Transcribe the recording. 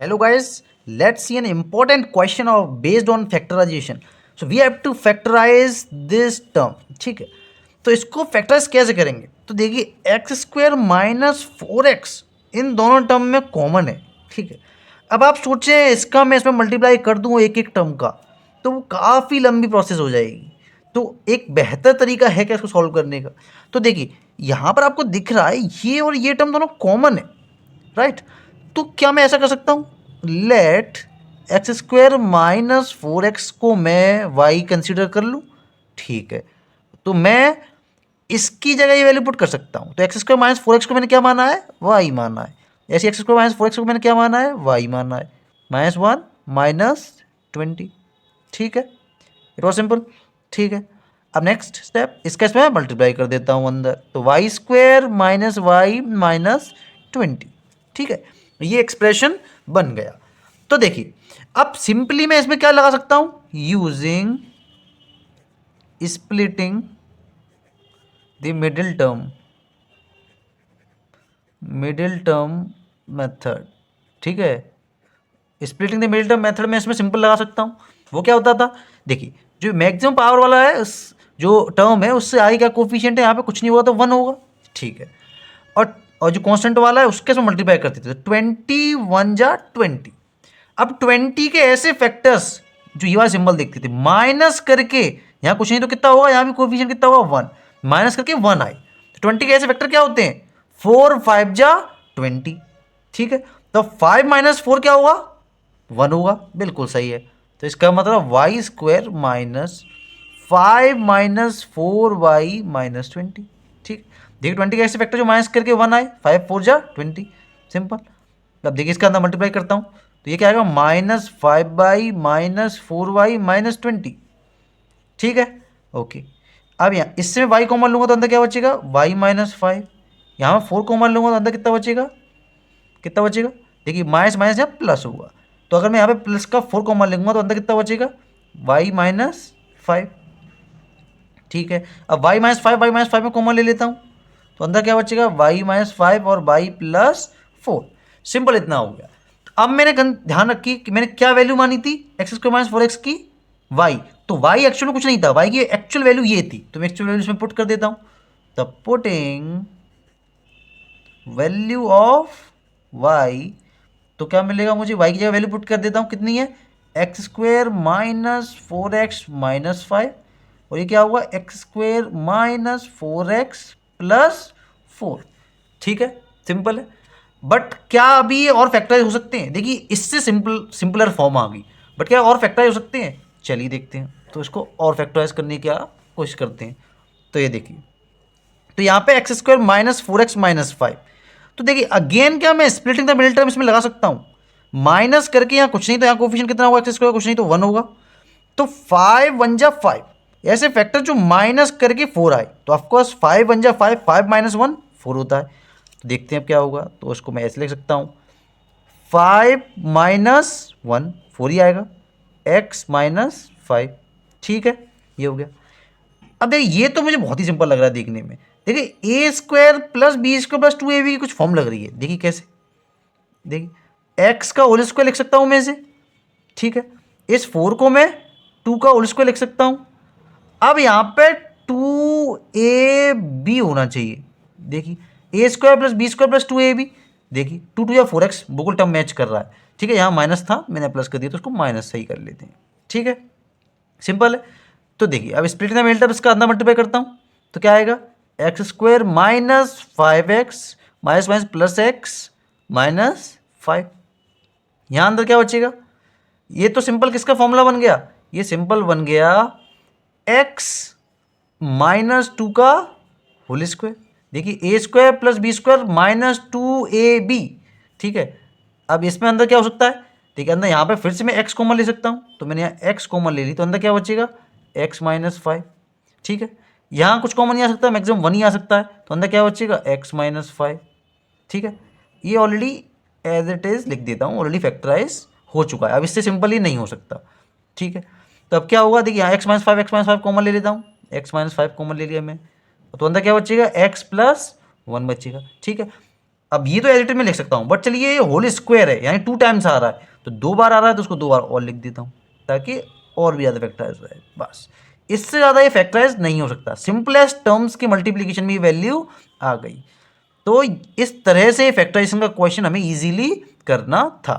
Hello guys, let's see an important question of based on factorization. So we have to factorize this term. ठीक है, तो इसको factorise कैसे करेंगे? तो देखिए x square minus four x इन दोनों टर्म में कॉमन है. ठीक है, अब आप सोचें इसका मैं इसमें मल्टीप्लाई कर दूँ एक एक टर्म का, तो वो काफ़ी लंबी प्रोसेस हो जाएगी. तो एक बेहतर तरीका है क्या इसको सॉल्व करने का? तो देखिए यहाँ पर आपको दिख रहा है ये और ये टर्म दोनों कॉमन है, राइट? तो क्या मैं ऐसा कर सकता हूँ, let x square minus four x को मैं वाई कंसिडर कर लूँ. ठीक है, तो मैं इसकी जगह ये वैल्यू पुट कर सकता हूँ. तो x square minus four x को मैंने क्या माना है, वाई माना है. ऐसे x square minus four x को मैंने क्या माना है, वाई माना है. Minus one minus 20. ठीक है, इट वॉज सिंपल. ठीक है, अब नेक्स्ट स्टेप इसका इसमें मल्टीप्लाई कर देता हूँ अंदर. तो y square minus y minus 20. ठीक है, ये एक्सप्रेशन बन गया. तो देखिए अब सिंपली मैं इसमें क्या लगा सकता हूं, using splitting the middle term method. ठीक है, splitting the middle term method में इसमें सिंपल लगा सकता हूं. वो क्या होता था, देखिए जो मैक्सिमम पावर वाला है जो टर्म है उससे आई क्या कोफिशिएंट है, यहाँ पे कुछ नहीं होगा तो वन होगा. ठीक है, और जो कांस्टेंट वाला है उसके से मल्टीप्लाई करते थे. 20 1 जा 20. अब 20 के ऐसे फैक्टर्स जो ये वाला सिंबल देखते थे माइनस करके, यहाँ कुछ नहीं तो कितना होगा, यहाँ भी कोफिशिएंट कितना होगा, वन. माइनस करके वन आए. तो 20 के ऐसे फैक्टर क्या होते हैं, 4 5 जा 20. ठीक है, तो 5 माइनस फोर क्या होगा, वन होगा. बिल्कुल सही है. तो इसका मतलब वाई स्क्वायर माइनस 5 - 4y - 20. ठीक, देखिए 20 का ऐसे फैक्टर जो माइनस करके वन आए, 5 4 जा 20. सिंपल. अब देखिए इसका अंदर मल्टीप्लाई करता हूँ तो ये क्या आएगा, -5y - 4y - 20. ठीक है, ओके. अब यहाँ इससे मैं y कॉमन लूंगा तो अंदर क्या बचेगा, y - 5. यहाँ फोर कॉमन लूंगा तो अंदर कितना बचेगा, कितना बचेगा, देखिए माइनस माइनस यहाँ प्लस होगा. तो अगर मैं यहाँ पे प्लस का फोर कॉमन लूंगा तो अंदर कितना बचेगा, y - 5. ठीक है, अब y - 5 में कॉमन ले लेता हूँ तो अंदर क्या बचेगा, y - 5 और y+4. सिंपल इतना हो गया. अब मैंने ध्यान रखी कि मैंने क्या वैल्यू मानी थी, x square minus four x की y. तो y एक्चुअल में कुछ नहीं था, y की एक्चुअल वैल्यू ये थी. तो मैं एक्चुअल वैल्यू इसमें पुट कर देता हूँ. The putting value of y, तो क्या मिलेगा मुझे, y की जगह वैल्यू पुट कर देता हूँ, कितनी है, x square minus four x minus five. और ये क्या हुआ, x square minus four x plus four. ठीक है, सिंपल है. बट क्या अभी ये और फैक्टराइज हो सकते हैं, देखिए इससे सिंपलर फॉर्म आ गई. बट क्या और फैक्टराइज हो सकते हैं, चलिए देखते हैं. तो इसको और फैक्टराइज करने की क्या कोशिश करते हैं. तो ये देखिए, तो यहाँ पे x square minus four x minus five. तो देखिए अगेन क्या मैं स्प्लिटिंग द मिडिल टर्म इसमें लगा सकता हूँ, माइनस करके यहाँ कुछ नहीं तो यहाँ कोफिशिएंट कितना होगा, एक्स स्क्वायर कुछ नहीं तो वन होगा. तो 5 1 जा 5 ऐसे फैक्टर जो माइनस करके फोर आए, तो ऑफकोर्स 5 1 जा 5, 5 - 1 4 होता है. तो देखते हैं अब क्या होगा. तो उसको मैं ऐसे लिख सकता हूँ, 5 - 1 4 ही आएगा, x - 5. ठीक है, ये हो गया. अब देखिए ये तो मुझे बहुत ही सिंपल लग रहा है देखने में. देखिए a square plus b square plus two a b की कुछ फॉर्म लग रही है. देखिए कैसे, देखिए एक्स का होल स्क्वायर लिख सकता हूँ मैं इसे. ठीक है, इस फोर को मैं टू का होल स्क्वायर लिख सकता हूँ. अब यहाँ पे टू ए बी होना चाहिए. देखिए a square plus b square plus two a b. देखिए 2 2 या 4x बिल्कुल टर्म मैच कर रहा है. ठीक है, यहाँ माइनस था मैंने प्लस कर दिया तो उसको माइनस सही कर लेते हैं. ठीक है, सिंपल है. तो देखिए अब स्प्लिट में मिलता है, इसका अंदर मल्टीप्लाई करता हूँ तो क्या आएगा, x square minus 5x minus minus plus x minus 5. यहाँ अंदर क्या बचेगा, ये तो सिंपल किसका फॉर्मूला बन गया, ये सिंपल बन गया x - 2 का होल स्क्वायर. देखिए a square plus b square minus 2ab. ठीक है, अब इसमें अंदर क्या हो सकता है, देखिए अंदर यहाँ पे फिर से मैं x कॉमन ले सकता हूँ. तो मैंने यहाँ x कॉमन ले ली तो अंदर क्या बचेगा, x - 5. ठीक है, यहाँ कुछ कॉमन नहीं आ सकता, मैक्सिमम वन ही आ सकता है. तो अंदर क्या बचेगा, x - 5. ठीक है, ये ऑलरेडी एज इट इज़ लिख देता हूँ, ऑलरेडी फैक्टराइज हो चुका है. अब इससे सिंपल ही नहीं हो सकता. ठीक है, तो अब क्या होगा, देखिए यहाँ x - 5 कॉमन ले लेता हूँ, x - 5 कॉमन ले लिया मैं. तो अंदर क्या बचेगा, x + 1 बचेगा. ठीक है, अब ये तो एज इट इज में लिख सकता हूँ, बट चलिए ये होल स्क्वायर है यानी 2 टाइम्स आ रहा है, तो 2 बार आ रहा है तो उसको 2 बार और लिख देता हूँ ताकि और भी ज़्यादा फैक्टराइज हो जाए। बस इससे ज़्यादा ये फैक्टराइज नहीं हो सकता। सिंपलेस्ट टर्म्स की मल्टीप्लीकेशन में वैल्यू आ गई। तो इस तरह से फैक्टराइजेशन का क्वेश्चन हमें इजीली करना था।